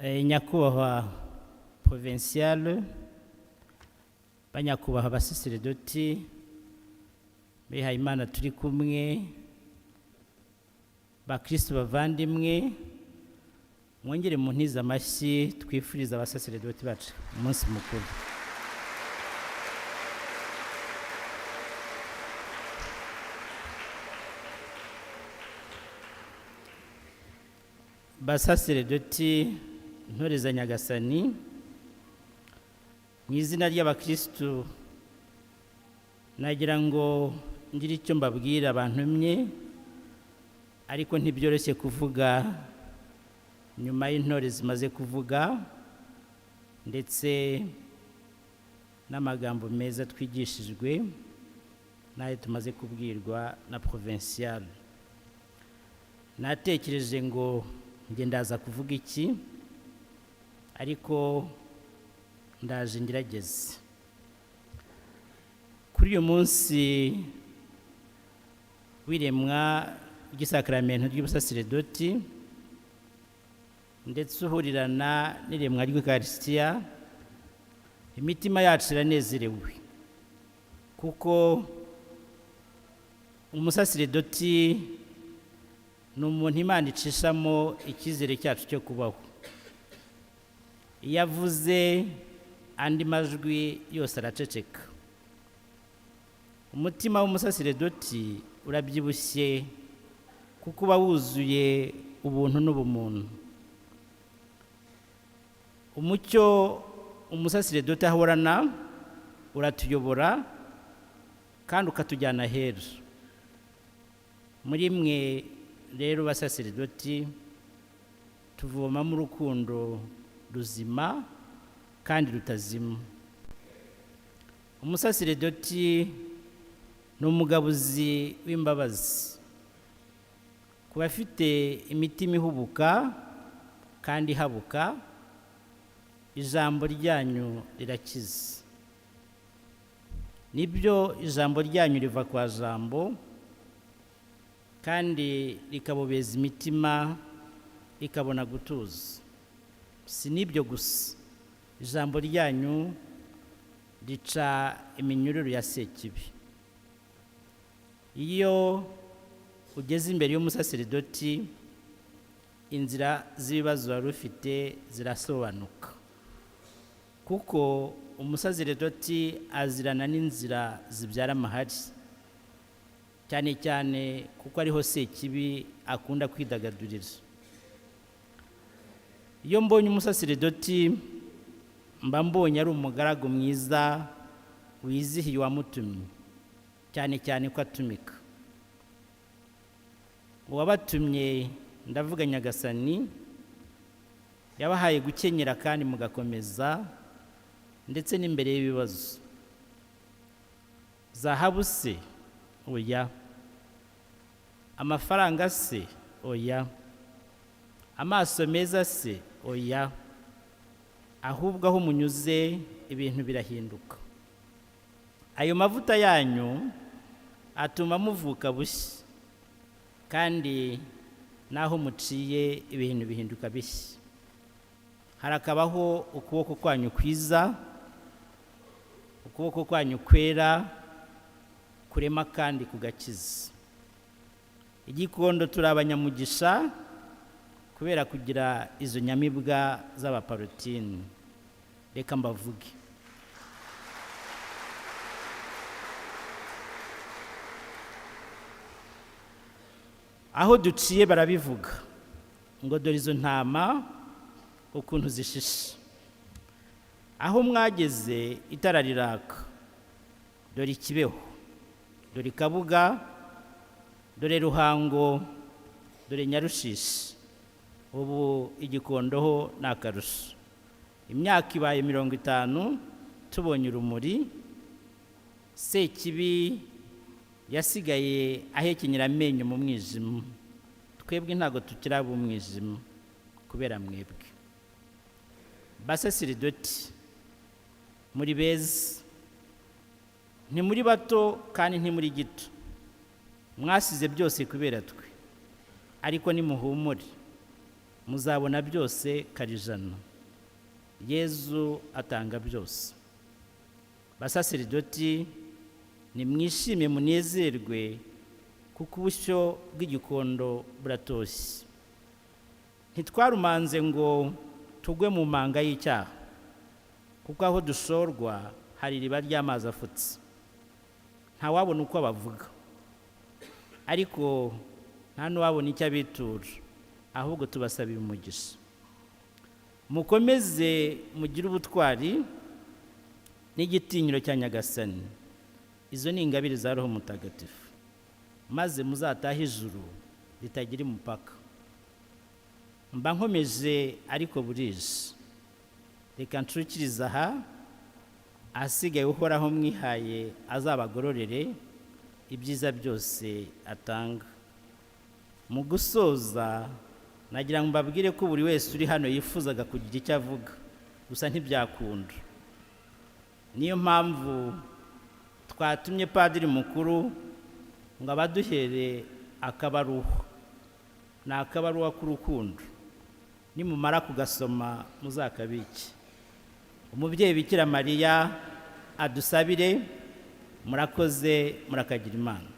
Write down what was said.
nyakubahwa provincial, banyakubahwa abasaserdoti bihaye Imana turi kumwe, bakristo bavandimwe, mwongere muntiza amashyi twifuriza abasaserdoti bacu umunsi mukuru. Basaserdoti ntore za Nyagasani, mu izina ry'abakristo nagira ngo ngire icyo mbabwira abantumye, ariko ntibyoroshye kuvuga nyuma y'intore zimaze kuvuga ndetse n'amagambo meza twigishijwe n'ayo tumaze kubwirwa na provincial. Natekereje ngo ndaza kuvuga iki, ariko ndaje ngerageze. Kuri uyu munsi w'iremwa ry'isakramento ry'ubusaserdoti ndetse uhurirana n'iremwa ry'Eucharistia, imitima yacu iranezerewe kuko umusaserdoti ni umuntu Imana icishamo icyizere cyacu cyo kubaho. Iyo avuze andi majwi yose araceceka. Umutima w'umusaserdoti urabyibushye kuko uba wuzuye ubuntu n'ubumuntu. Umucyo umusaserdoti ahorana uratuyobora kandi ukatujyana hera. Muri mwe rero basaserdoti tuvomamo urukundo ruzima kandi rutazima. Umusaserdoti ni umugabuzi w'imbabazi ku bafite imitima ihubuka kandi ihabuka. Ijambo ryanyu rirakiza. Nibyo, ijambo ryanyu riva kwa jambo kandi rikabobeza imitima ikabona gutuza. Si nibyo gusa, ijambo ryanyu rica iminyururu ya sekibi. Iyo ugeze imbere y'umusaserdoti, inzira z'ibibazo wari ufite zirasobanuka kuko umusaserdoti azirana n'inzira zibyara amahari, cyane cyane kuko ariho sekibi akunda kwidagadurira. Iyo mbonye umusaserdoti mba mbonye ari umugaragu mwiza wizihiye uwamutumye, cyane cyane ko atumika. Uwabatumye ndavuga Nyagasani, yabahaye gukenyera kandi mugakomeza ndetse n'imbere y'ibibazo. Zahabu se? Oya. Amafaranga se? Oya. Amaso meza se? Oya. Ahubwo aho munyuze ibintu birahinduka. Ayo mavuta yanyu atuma muvuka bushya, kandi naho muciye ibintu bihinduka bishya. Harakabaho ukuboko kwanyu kwiza, ukuboko kwanyu kwera kurema kandi kugakiza. Igikondo turi abanyamugisha kubera kugira izo nyamibwa z'abaparotini. Reka mbavuge. Aho duciye barabivuga ngo dore izo ntama ukuntu zishishe. Aho mwageze itara riraka, dore Ikibeho, dore Kabuga, dore Ruhango, dore Nyarushishi. Ubu Igikondo ho ni akarusho. Imyaka ibaye 50 tubonye urumuri. Sekibi yasigaye ahekenyera amenyo mu mwijima. Twebwe ntago tukiraba umwijima kubera mwebwe. Basaserdoti muri beza, ntimuri bato kandi ntimuri gito. Mwasize byose kubera twe, ariko nimuhumure muzabona byose karijana. Yezu atanga byose. Basaseridoti, nimwishime munezerwe, kuko ubushyo bw'igikondo buratoshye. Ntitwarumanze ngo tugwe mu manga y'icyaha, kuko aho dushorwa hari iriba ry'amazi afutse. Ntawabona uko bavuga, ariko nta n'uwabona icyo abitura, ahubwo tubasabira umugisha. Mukomeze mugire ubutwari n'igitinyiro cya Nyagasani. Izo ni ingabire za Roho Mutagatifu, maze muzatahe ijuru ritagira umupaka. Mba nkomeje ariko burije. Reka nshukiriza aha, ahasigaye uhoraho mwihaye azabagororere ibyiza byose atanga. Mu gusoza, nagira ngo mbabwire ko buri wese uri hano yifuzaga kugira icyo avuga, gusa ntibyakunda. Niyo mpamvu twatumye Padiri Mukuru ngo abaduhere akabaruho. Ni akabaruwa k'urukundo, nimumara kugasoma muzakabike. Umubyeyi Bikira Mariya adusabire. Murakoze, murakagira Imana.